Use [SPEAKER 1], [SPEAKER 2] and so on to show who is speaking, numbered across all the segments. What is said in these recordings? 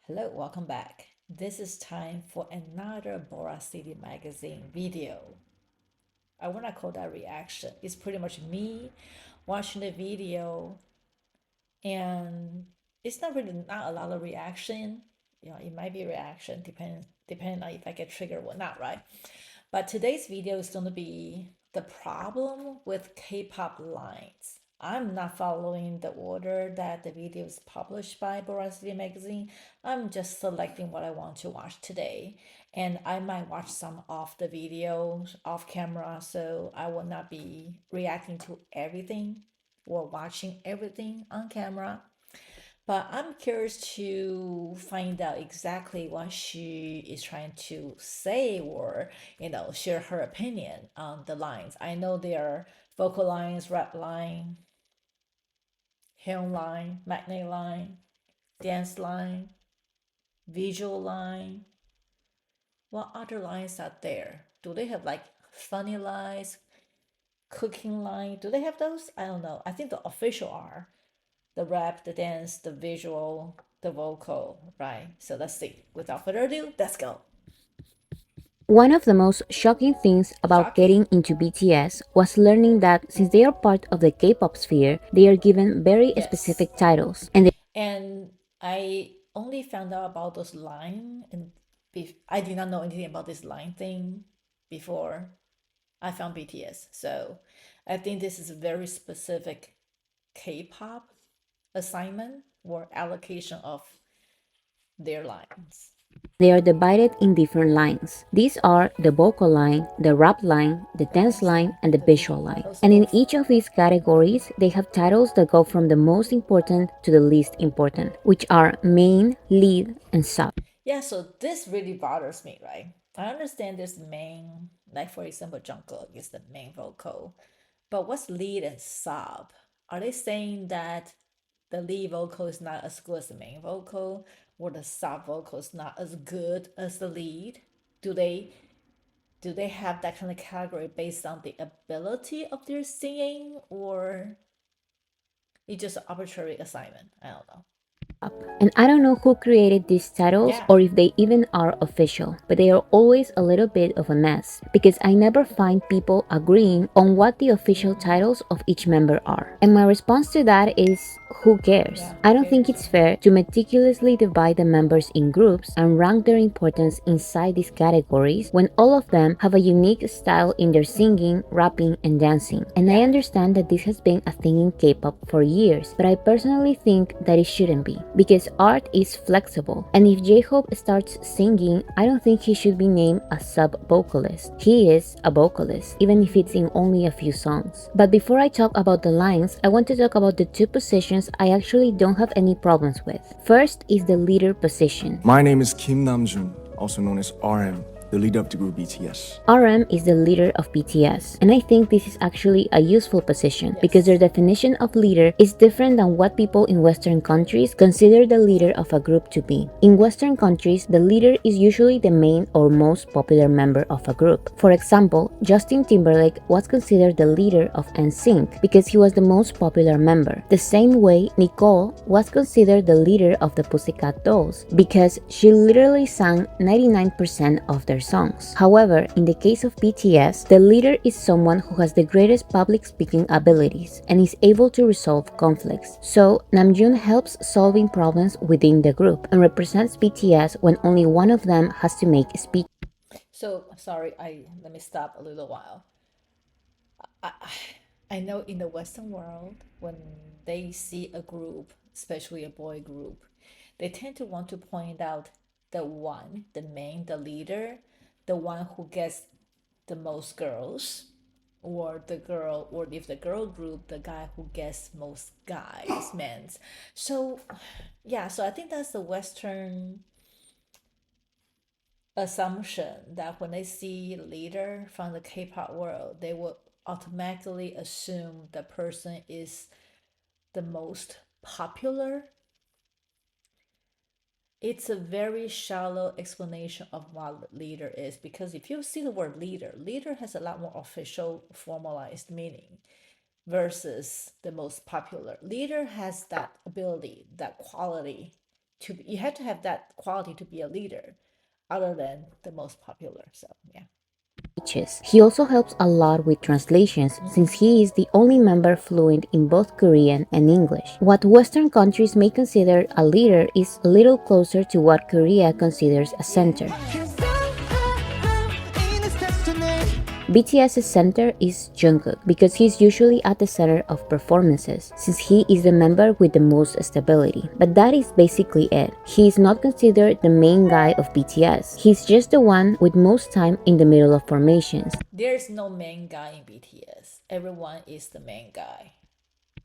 [SPEAKER 1] Hello, welcome back. This is time for another Bora City Magazine video. I want to call that reaction. It's pretty much me watching the video, and it's not really not a lot of reaction. It might be reaction depending on if I get triggered or not, right? But today's video is going to be the problem with K-pop lines. I'm not following the order that the video is published by Veracity Magazine. I'm just selecting what I want to watch today. And I might watch some of the videos off camera, so I will not be reacting to everything or watching everything on camera. But I'm curious to find out exactly what she is trying to say or, share her opinion on the lines. I know there are vocal lines, rap line, hymn line, magnet line, dance line, visual line. What other lines are there? Do they have like funny lines, cooking line? Do they have those? I don't know. I think the official are the rap, the dance, the visual, the vocal, right? So let's see. Without further ado, let's go.
[SPEAKER 2] One of the most shocking things about
[SPEAKER 1] Shocking.
[SPEAKER 2] getting into BTS was learning that since they are part of the K-pop sphere, they are given very
[SPEAKER 1] Yes.
[SPEAKER 2] specific titles and
[SPEAKER 1] And I only found out about those line, and I did not know anything about this line thing before I found BTS. So I think this is a very specific K-pop assignment or allocation of their lines.
[SPEAKER 2] they are divided in different lines. These are the vocal line, the rap line, the dance
[SPEAKER 1] Dance
[SPEAKER 2] line,
[SPEAKER 1] line,
[SPEAKER 2] and the
[SPEAKER 1] the
[SPEAKER 2] visual
[SPEAKER 1] visual
[SPEAKER 2] line.
[SPEAKER 1] line. Those
[SPEAKER 2] And in
[SPEAKER 1] both.
[SPEAKER 2] each of these categories, they have titles that go from the most important to the least important, which are main, lead, and sub.
[SPEAKER 1] Yeah, so this really bothers me, right? I understand this main, like for example, Jungkook is the main vocal, but what's lead and sub? Are they saying that the lead vocal is not as good as the main vocal, or the sub vocal is not as good as the lead? Do they do they have that kind of category based on the ability of their singing, or it's just an arbitrary assignment? I don't know.
[SPEAKER 2] And I don't know who created these titles
[SPEAKER 1] Yeah.
[SPEAKER 2] or if they even are official, but they are always a little bit of a mess because I never find people agreeing on what the official titles of each member are. And my response to that is who cares?
[SPEAKER 1] Yeah,
[SPEAKER 2] I
[SPEAKER 1] who
[SPEAKER 2] don't think
[SPEAKER 1] cares,
[SPEAKER 2] it's
[SPEAKER 1] right?
[SPEAKER 2] fair to meticulously divide the members in groups and rank their importance inside these categories when all of them have a unique style in their singing, rapping, and dancing. And I
[SPEAKER 1] Yeah.
[SPEAKER 2] understand that this has been a thing in K-pop for years, but I personally think that it shouldn't be because art is flexible. And if J-Hope starts singing, I don't think he should be named a sub-vocalist. He is a vocalist, even if it's in only a few songs. But before I talk about the lines, I want to talk about the two positions I actually don't have any problems with. First is the leader position.
[SPEAKER 3] My name is Kim Namjoon, also known as RM, the leader of the group BTS.
[SPEAKER 2] RM is the leader of BTS, and I think this is actually a useful position because their
[SPEAKER 1] Yes.
[SPEAKER 2] definition of leader is different than what people in Western countries consider the leader of a group to be. In Western countries, the leader is usually the main or most popular member of a group. For example, Justin Timberlake was considered the leader of NSYNC because he was the most popular member. The same way, Nicole was considered the leader of the Pussycat Dolls because she literally sang 99% of their songs. However, in the case of BTS, the leader is someone who has the greatest public speaking abilities and is able to resolve conflicts. So, Namjoon helps solving problems within the group and represents BTS when only one of them has to make a speech.
[SPEAKER 1] So sorry, I let me stop a little while. I I know in the Western world, when they see a group, especially a boy group, they tend to want to point out the one, the main, the leader, the one who gets the most girls, or the girl, or if the girl group, the guy who gets most guys, men's. So yeah, so I think that's the Western assumption that when they see leader from the K-pop world, they will automatically assume the person is the most popular. It's a very shallow explanation of what leader is, because if you see the word leader, leader has a lot more official formalized meaning versus the most popular. Leader has that ability, that quality you have to have that quality to be a leader, other than the most popular. So yeah.
[SPEAKER 2] He also helps a lot with translations since he is the only member fluent in both Korean and English. What Western countries may consider a leader is a little closer to what Korea considers a center. BTS's center is Jungkook because he's usually at the center of performances, since he is the member with the most stability. But that is basically it. He is not considered the main guy of BTS. He's just the one with most time in the middle of formations.
[SPEAKER 1] There's no main guy in BTS. Everyone is the main guy,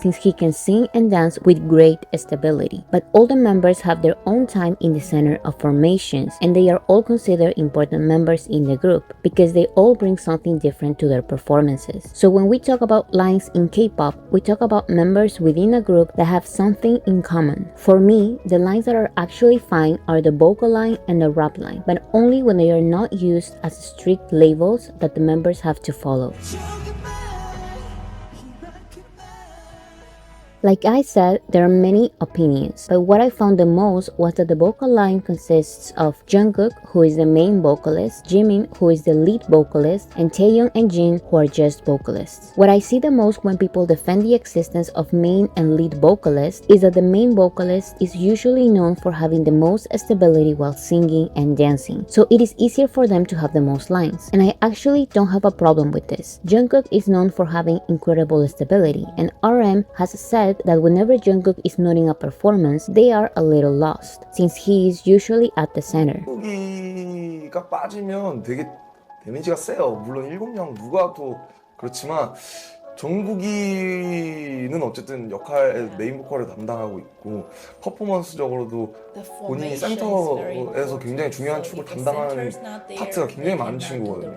[SPEAKER 2] since he can sing and dance with great stability. But all the members have their own time in the center of formations, and they are all considered important members in the group because they all bring something different to their performances. So when we talk about lines in K-pop, we talk about members within a group that have something in common. For me, the lines that are actually fine are the vocal line and the rap line, but only when they are not used as strict labels that the members have to follow. Like I said, there are many opinions, but what I found the most was that the vocal line consists of Jungkook, who is the main vocalist, Jimin, who is the lead vocalist, and Taehyung and Jin, who are just vocalists. What I see the most when people defend the existence of main and lead vocalists is that the main vocalist is usually known for having the most stability while singing and dancing, so it is easier for them to have the most lines. And I actually don't have a problem with this. Jungkook is known for having incredible stability, and RM has said that whenever Jungkook is not in a performance, they are a little lost, since he is usually at the center.
[SPEAKER 4] 정국이가 빠지면 되게 데미지가 세요. 물론 7명 누가 또 그렇지만 정국이는 어쨌든 메인 보컬을 담당하고 있고 퍼포먼스적으로도 본인이 센터에서 굉장히 중요한 축을 담당하는 파트가 굉장히 많은 친구거든요.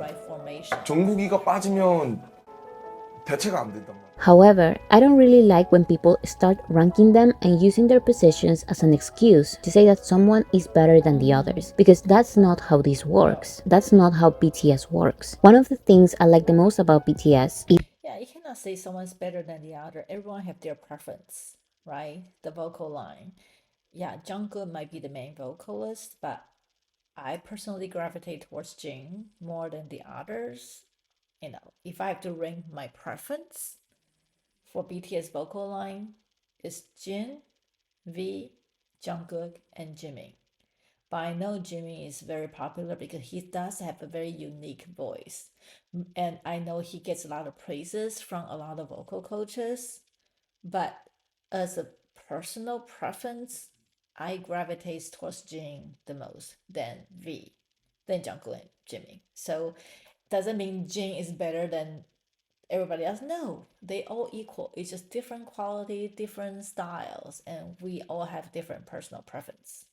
[SPEAKER 4] 정국이가 빠지면 대체가 안 된단 말이에요.
[SPEAKER 2] However, I don't really like when people start ranking them and using their positions as an excuse to say that someone is better than the others, because that's not how this works. That's not how BTS works. One of the things I like the most about BTS is
[SPEAKER 1] you cannot say someone's better than the other. Everyone have their preference, right? The vocal line. Yeah, Jungkook might be the main vocalist, but I personally gravitate towards Jin more than the others. If I have to rank my preference for BTS vocal line, it's Jin, V, Jungkook, and Jimin. But I know Jimin is very popular because he does have a very unique voice. And I know he gets a lot of praises from a lot of vocal coaches. But as a personal preference, I gravitate towards Jin the most, than V, than Jungkook and Jimin. So doesn't mean Jin is better than everybody else. No, they all equal. It's just different quality, different styles, and we all have different personal preference.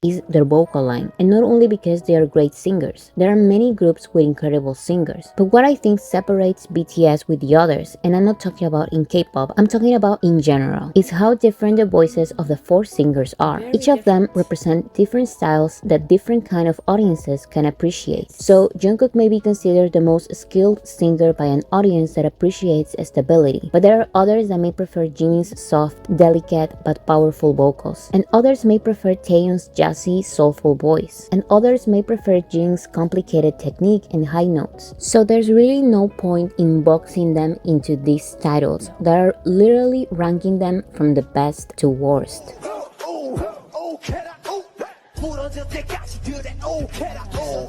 [SPEAKER 2] Is their vocal line, and not only because they are great singers. There are many groups with incredible singers, but what I think separates BTS with the others, and I'm not talking about in K-pop, I'm talking about in general, is how different the voices of the 4 singers are. Each of them represent different styles that different kind of audiences can appreciate. So Jungkook may be considered the most skilled singer by an audience that appreciates stability, but there are others that may prefer Jimin's soft, delicate, but powerful vocals, and others may prefer Taehyung's jazzy, soulful voice, and others may prefer Jin's complicated technique and high notes. So there's really no point in boxing them into these titles that are literally ranking them from the best to worst.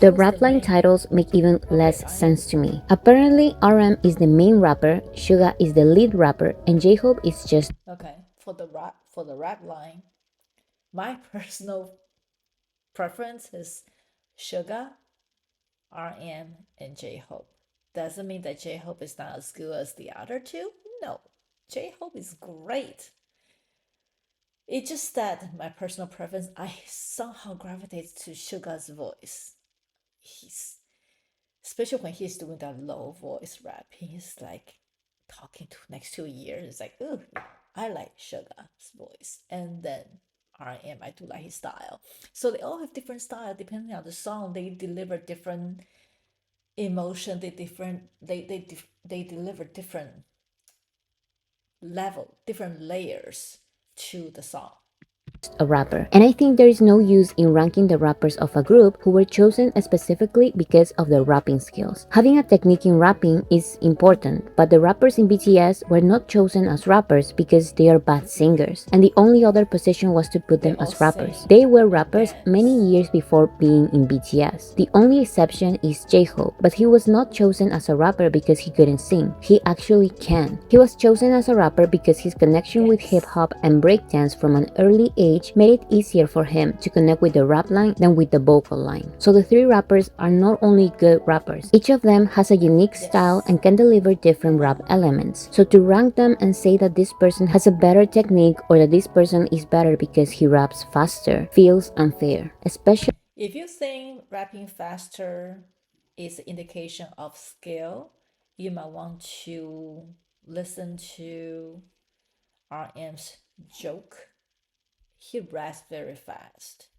[SPEAKER 2] The rap line titles make even less sense to me. Apparently, RM is the main rapper, Suga is the lead rapper, and J-Hope is just...
[SPEAKER 1] Okay, for the rap line, my personal preference is Suga, RM, and J-Hope. Doesn't mean that J-Hope is not as good as the other two. No, J-Hope is great. It's just that my personal preference, I somehow gravitate to Suga's voice. Especially when he's doing that low voice rap, he's like talking to next 2 years. It's like, ooh, I like Suga's voice. And then RM, I do like his style. So they all have different style depending on the song. They deliver different emotion. They deliver different level, different layers to the song.
[SPEAKER 2] a rapper. And I think there is no use in ranking the rappers of a group who were chosen specifically because of their rapping skills. Having a technique in rapping is important, but the rappers in BTS were not chosen as rappers because they are bad singers, and the only other position was to put them as rappers. They were rappers many years before being in BTS. The only exception is J-Hope, but he was not chosen as a rapper because he couldn't sing. He actually can. He was chosen as a rapper because his connection with hip-hop and breakdance from an early age made it easier for him to connect with the rap line than with the vocal line. So the three rappers are not only good rappers, each of them has a unique style and can deliver different rap elements. So to rank them and say that this person has a better technique or that this person is better because he raps faster feels unfair, especially
[SPEAKER 1] if you think rapping faster is an indication of skill, you might want to listen to RM's joke. He raps very fast,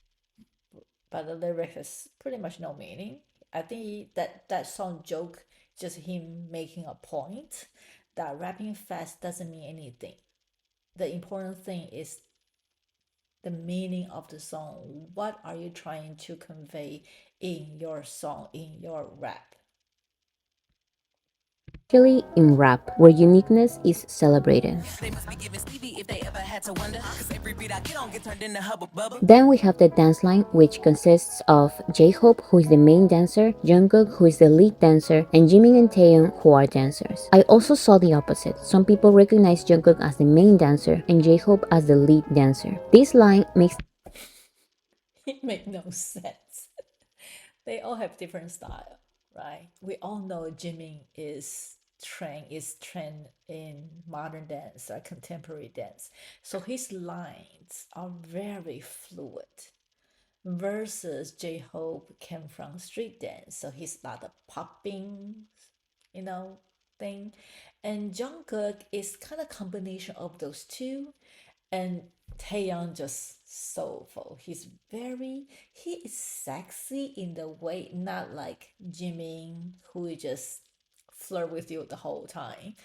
[SPEAKER 1] but the lyric has pretty much no meaning. I think that song joke just him making a point that rapping fast doesn't mean anything. The important thing is the meaning of the song. What are you trying to convey in your song, in your rap?
[SPEAKER 2] in rap, where uniqueness is celebrated. Then we have the dance line, which consists of J-Hope, who is the main dancer, Jungkook, who is the lead dancer, and Jimin and Taeyong, who are dancers. I also saw the opposite. Some people recognize Jungkook as the main dancer and J-Hope as the lead dancer. This line makes
[SPEAKER 1] It makes no sense. They all have different style, right? We all know Jimin is trained in modern dance or contemporary dance. So his lines are very fluid versus J-Hope came from street dance. So he's not a popping, you know, thing. And Jungkook is kind of combination of those two. And Taeyong just soulful. He is sexy in the way, not like Jimin, who will just flirt with you the whole time.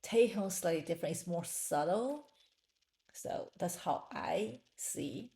[SPEAKER 1] Taeyong's slightly different, it's more subtle. So that's how I see.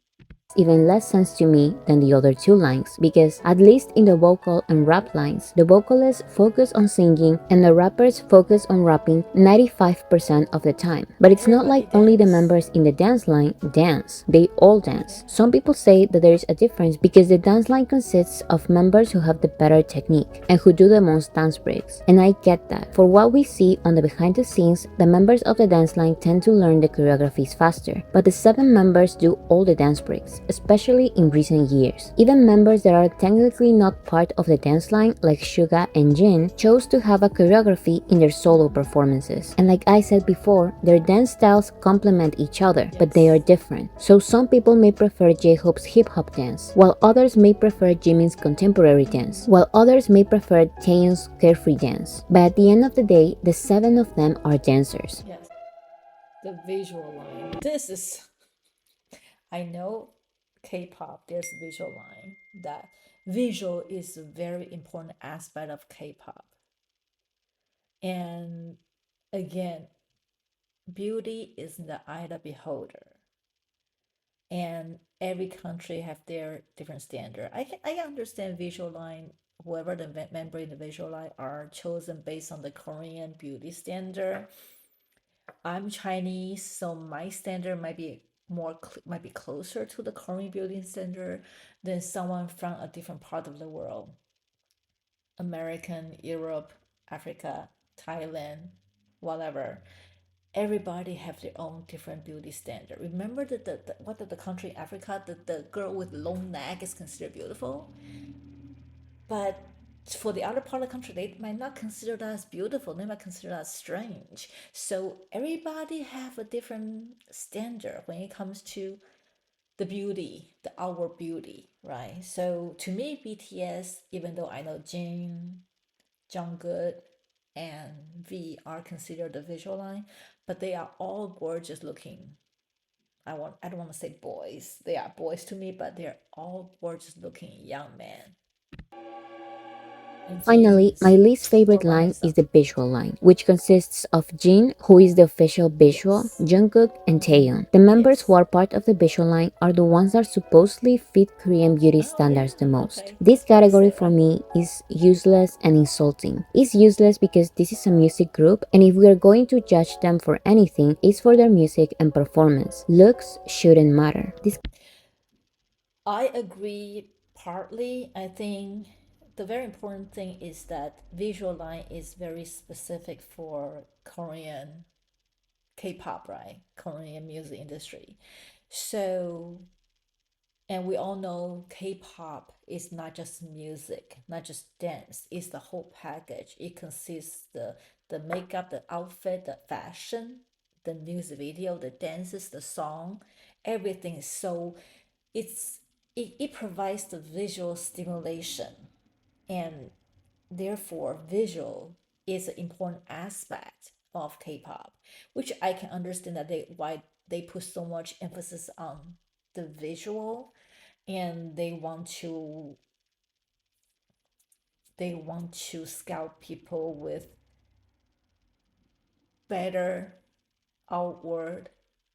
[SPEAKER 2] even less sense to me than the other two lines because, at least in the vocal and rap lines, the vocalists focus on singing and the rappers focus on rapping 95% of the time. But it's not like only the members in the dance line dance, they all dance. Some people say that there is a difference because the dance line consists of members who have the better technique and who do the most dance breaks. And I get that. For what we see on the behind the scenes, the members of the dance line tend to learn the choreographies faster, but the 7 members do all the dance breaks, especially in recent years. Even members that are technically not part of the dance line, like Suga and Jin, chose to have a choreography in their solo performances. And like I said before, their dance styles complement each other, but they are different. So some people may prefer J-Hope's hip-hop dance, while others may prefer Jimin's contemporary dance, while others may prefer Taeyong's carefree dance. But at the end of the day, the 7 of them are dancers.
[SPEAKER 1] Yes. The visual line. This is, I know K-pop, there's a visual line. That visual is a very important aspect of K-pop. And again, beauty is in the eye of the beholder. And every country have their different standard. I understand visual line, whoever the member in the visual line are chosen based on the Korean beauty standard. I'm Chinese, so my standard might be might be closer to the Korean beauty standard than someone from a different part of the world. American, Europe, Africa, Thailand, whatever. Everybody have their own different beauty standard. Remember that what the country in Africa, the girl with long neck is considered beautiful, but for the other part of the country, they might not consider that as beautiful. They might consider that strange. So everybody have a different standard when it comes to the beauty, the outward beauty, right? So to me, BTS, even though I know Jin, Jungkook, and V are considered the visual line, but they are all gorgeous looking. I don't want to say boys. They are boys to me, but they're all gorgeous looking young men.
[SPEAKER 2] Finally, my least favorite line is the visual line, which consists of Jin, who is the official visual, Jungkook, and Taeyeon. The members who are part of the visual line are the ones that supposedly fit Korean beauty standards the most. This category for me is useless and insulting. It's useless because this is a music group, and if we are going to judge them for anything, it's for their music and performance. Looks shouldn't matter.
[SPEAKER 1] I agree partly. I think the very important thing is that visual line is very specific for Korean K-pop, right? Korean music industry. So, and we all know K-pop is not just music, not just dance. It's the whole package. It consists the makeup, the outfit, the fashion, the music video, the dances, the song, everything. So it's it provides the visual stimulation, and therefore visual is an important aspect of K-pop, which I can understand that they why they put so much emphasis on the visual, and they want to scout people with better outward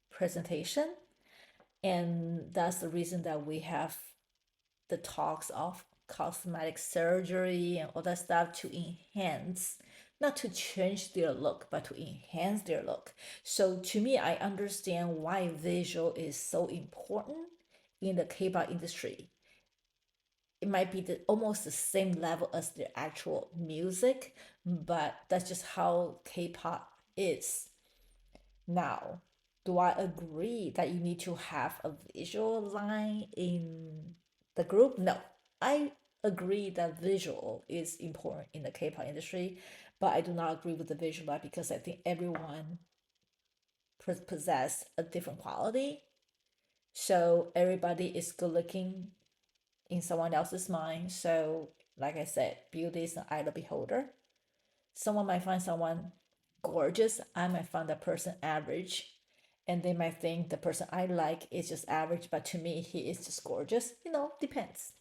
[SPEAKER 1] presentation, and that's the reason that we have the talks of cosmetic surgery and all that stuff to enhance, not to change their look, but to enhance their look. So to me, I understand why visual is so important in the K-pop industry. It might be almost the same level as their actual music, but that's just how K-pop is. Now, do I agree that you need to have a visual line in the group? No. I agree that visual is important in the K-pop industry, but I do not agree with the visual line because I think everyone possess a different quality. So everybody is good looking in someone else's mind. So like I said, beauty is an eye of the beholder. Someone might find someone gorgeous. I might find that person average. And they might think the person I like is just average, but to me, he is just gorgeous. Depends.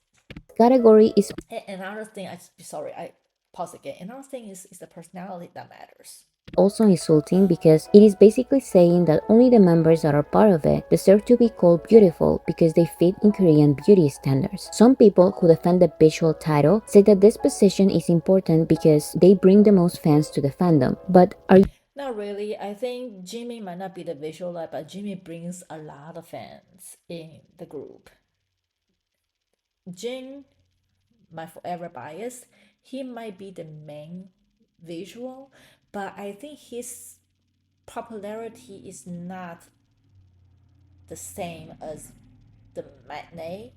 [SPEAKER 2] Category is
[SPEAKER 1] And another thing, I pause again. Another thing is the personality that matters.
[SPEAKER 2] also insulting because it is basically saying that only the members that are part of it deserve to be called beautiful because they fit in Korean beauty standards. Some people who defend the visual title say that this position is important because they bring the most fans to the fandom. But are
[SPEAKER 1] Not really. I think Jimmy might not be the visual light, but Jimmy brings a lot of fans in the group. Jin, my forever bias, he might be the main visual, but I think his popularity is not the same as the matinee,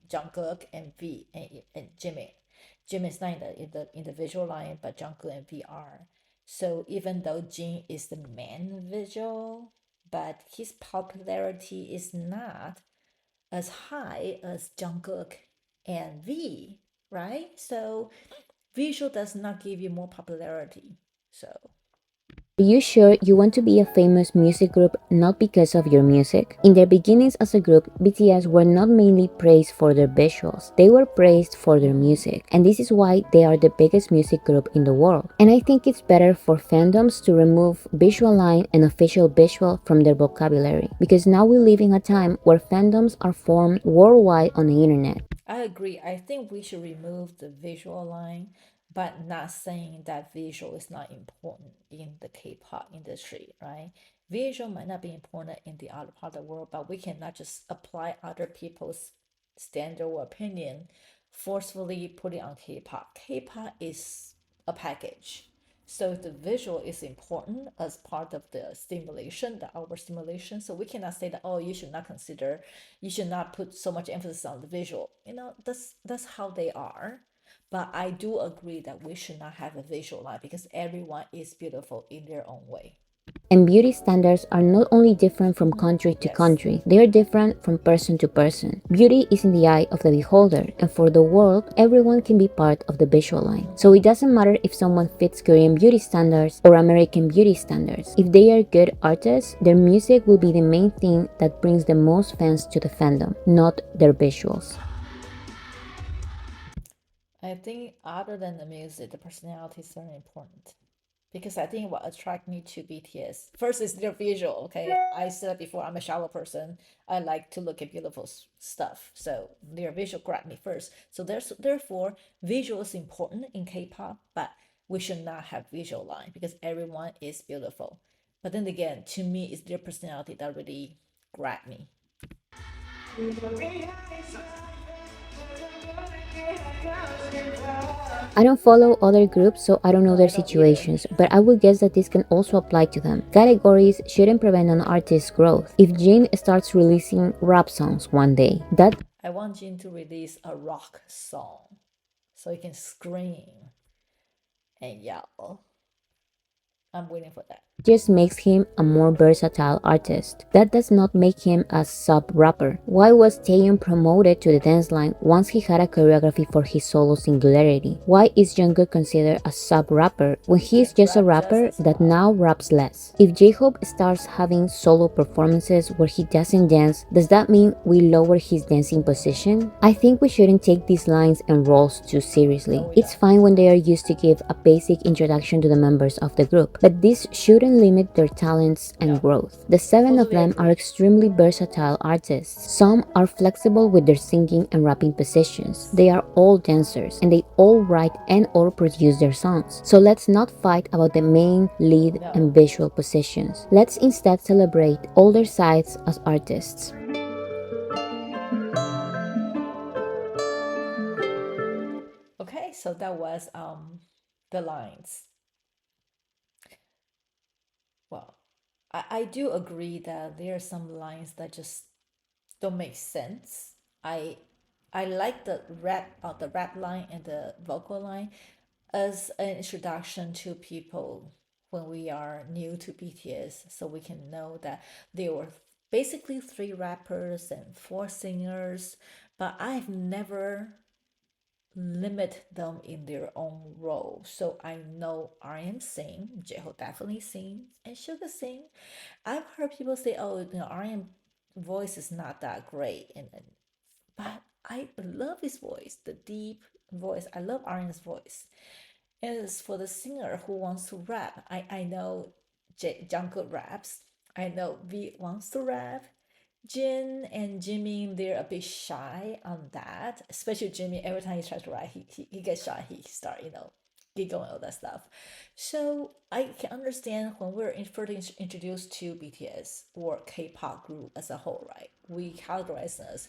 [SPEAKER 1] Jungkook and V and Jimmy. Jimmy is not in the visual line, but Jungkook and V are. So even though Jin is the main visual, but his popularity is not as high as Jungkook and V, right? So visual does not give you more popularity. So
[SPEAKER 2] you sure you want to be a famous music group not because of your music? In their beginnings as a group, BTS were not mainly praised for their visuals, they were praised for their music, and this is why they are the biggest music group in the world. And I think it's better for fandoms to remove visual line and official visual from their vocabulary, because now we live in a time where fandoms are formed worldwide on the internet.
[SPEAKER 1] I agree. I think we should remove the visual line, but not saying that visual is not important in the K-pop industry, right? Visual might not be important in the other part of the world, but we cannot just apply other people's standard or opinion, forcefully put it on K-pop. K-pop is a package. So the visual is important as part of the stimulation, the outward stimulation. So we cannot say that, oh, you should not put so much emphasis on the visual. That's how they are. But I do agree that we should not have a visual line because everyone is beautiful in their own way.
[SPEAKER 2] And beauty standards are not only different from country to
[SPEAKER 1] Yes.
[SPEAKER 2] country, they are different from person to person. Beauty is in the eye of the beholder, and for the world, everyone can be part of the visual line. So it doesn't matter if someone fits Korean beauty standards or American beauty standards. If they are good artists, their music will be the main thing that brings the most fans to the fandom, not their visuals.
[SPEAKER 1] I think other than the music, the personality is very important. Because I think what attracted me to BTS first is their visual. Okay, I said before I'm a shallow person. I like to look at beautiful stuff, so their visual grabbed me first. So therefore visual is important in K-pop, but we should not have visual line because everyone is beautiful. But then again, to me, it's their personality that really grabbed me.
[SPEAKER 2] I don't follow other groups, so I don't know
[SPEAKER 1] No,
[SPEAKER 2] their
[SPEAKER 1] I don't either.
[SPEAKER 2] situations, but I would guess that this can also apply to them. Categories shouldn't prevent an artist's growth. If Jin starts releasing rap songs one day, that
[SPEAKER 1] I want Jin to release a rock song so he can scream and yell. I'm waiting for that.
[SPEAKER 2] just makes him a more versatile artist. That does not make him a sub-rapper. Why was Taeyeon promoted to the dance line once he had a choreography for his solo singularity? Why is Jungkook considered a sub-rapper when he is just a rapper that now raps less? If J-Hope starts having solo performances where he doesn't dance, does that mean we lower his dancing position? I think we shouldn't take these lines and roles too seriously. It's fine when they are used to give a basic introduction to the members of the group, but this shouldn't limit their talents and growth. The seven of them are extremely versatile artists. Some are flexible with their singing and rapping positions. They are all dancers, and they all write and or produce their songs. So let's not fight about the main, lead, and visual positions. Let's instead celebrate all their sides as artists.
[SPEAKER 1] Okay, so that was the lines. Well, I do agree that there are some lines that just don't make sense. I like the rap line and the vocal line as an introduction to people when we are new to BTS, so we can know that there were basically three rappers and four singers, but I've never limit them in their own role. So I know RM sing, Jeho definitely sings, and Suga sing. I've heard people say, "Oh, RM voice is not that great," but I love his voice, the deep voice. I love RM's voice. As for the singer who wants to rap, I know Jungkook raps. I know V wants to rap. Jin and Jimmy, they're a bit shy on that. Especially Jimmy, every time he tries to rap, he gets shy. He start, giggling all that stuff. So I can understand when we're first introduced to BTS or K-pop group as a whole, right? We categorize us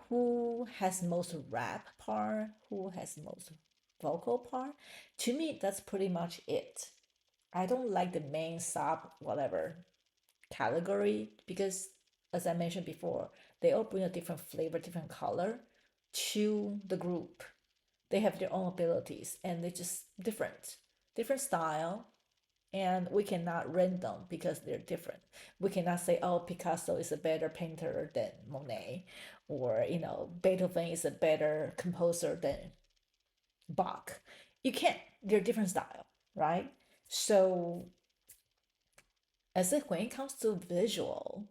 [SPEAKER 1] who has most rap part, who has most vocal part. To me, that's pretty much it. I don't like the main sub whatever category because, as I mentioned before, they all bring a different flavor, different color to the group. They have their own abilities and they're just different style, and we cannot rank them because they're different. We cannot say, oh, Picasso is a better painter than Monet, or Beethoven is a better composer than Bach. You can't. They're different style, right? So as if when it comes to visual,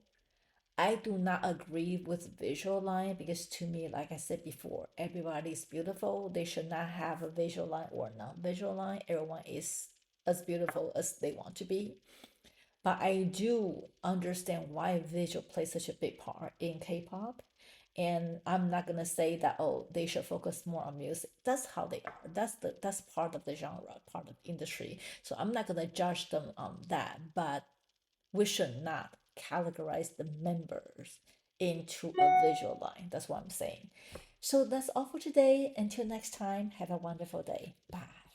[SPEAKER 1] I do not agree with visual line because to me, like I said before, everybody is beautiful. They should not have a visual line or non-visual line. Everyone is as beautiful as they want to be. But I do understand why visual plays such a big part in K-pop. And I'm not gonna say that, oh, they should focus more on music. That's how they are. That's part of the genre, part of the industry. So I'm not gonna judge them on that. But we should not categorize the members into a visual line. That's what I'm saying. So that's all for today. Until next time, have a wonderful day. Bye.